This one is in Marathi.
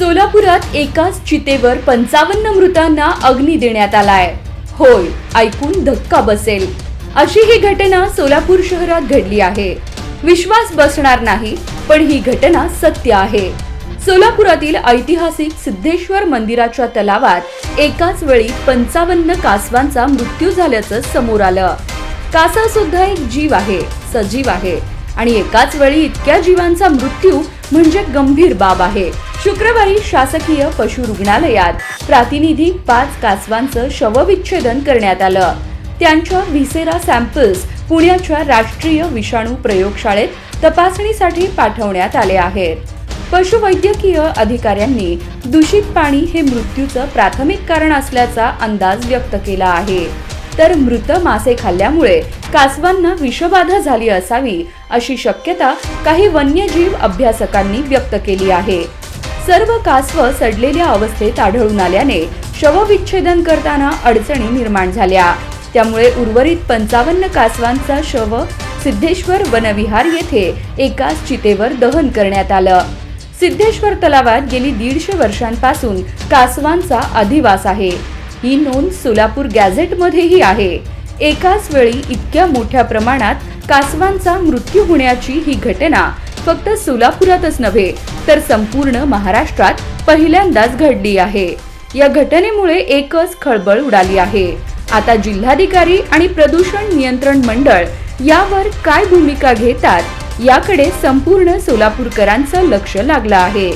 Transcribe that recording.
सोलापुरात एकाच चितेवर 55 मृतांना अग्नी देण्यात आलाय। होय, ऐकून धक्का बसेल अशी ही घटना सोलापूर शहरात घडली आहे। विश्वास बसणार नाही, पण ही घटना सत्य आहे। सोलापुरातील ऐतिहासिक सिद्धेश्वर मंदिराच्या तलावात एकाच वेळी 55 कासवांचा मृत्यू झाल्याचं समोर आलं। कासव सुद्धा एक जीव आहे, सजीव आहे आणि एकाच वेळी इतक्या जीवांचा मृत्यू म्हणजे गंभीर बाब आहे। शुक्रवारी शासकीय पशु रुग्णालयात प्रातिनिधिक 5 कासवांचं शवविच्छेदन करण्यात आलं। त्यांच्या व्हिसेरा सॅम्पल्स पुण्याच्या राष्ट्रीय विषाणू प्रयोगशाळेत तपासणीसाठी पाठवण्यात आले आहेत। पशुवैद्यकीय अधिकाऱ्यांनी दूषित पाणी हे मृत्यूचं प्राथमिक कारण असल्याचा अंदाज व्यक्त केला आहे, तर मृत मासे खाल्ल्यामुळे कासवांना विषबाधा झाली असावी अशी शक्यता काही वन्यजीव अभ्यासकांनी व्यक्त केली आहे। सर्व कासव सडलेल्या अवस्थेत आढळून आल्याने शवविच्छेदन करताना अडचणी निर्माण झाल्या। त्यामुळे उर्वरित 55 कासवांचा शव सिद्धेश्वर वनविहार येथे एकाच चितेवर दहन करण्यात आलं। सिद्धेश्वर तलावात गेली 150 वर्षांपासून कासवांचा अधिवास आहे। ही नोंद सोलापूर गॅझेट मध्येही आहे। एकाच वेळी इतक्या मोठ्या प्रमाणात कासवांचा मृत्यू होण्याची ही घटना फक्त सोलापुरातच नव्हे तर संपूर्ण महाराष्ट्रात पहिल्यांदाच घडली आहे। या घटनेमुळे एकच खळबळ उडाली आहे। आता जिल्हाधिकारी आणि प्रदूषण नियंत्रण मंडळ यावर काय भूमिका घेतात याकडे संपूर्ण सोलापूरकरांचं लक्ष लागलं आहे।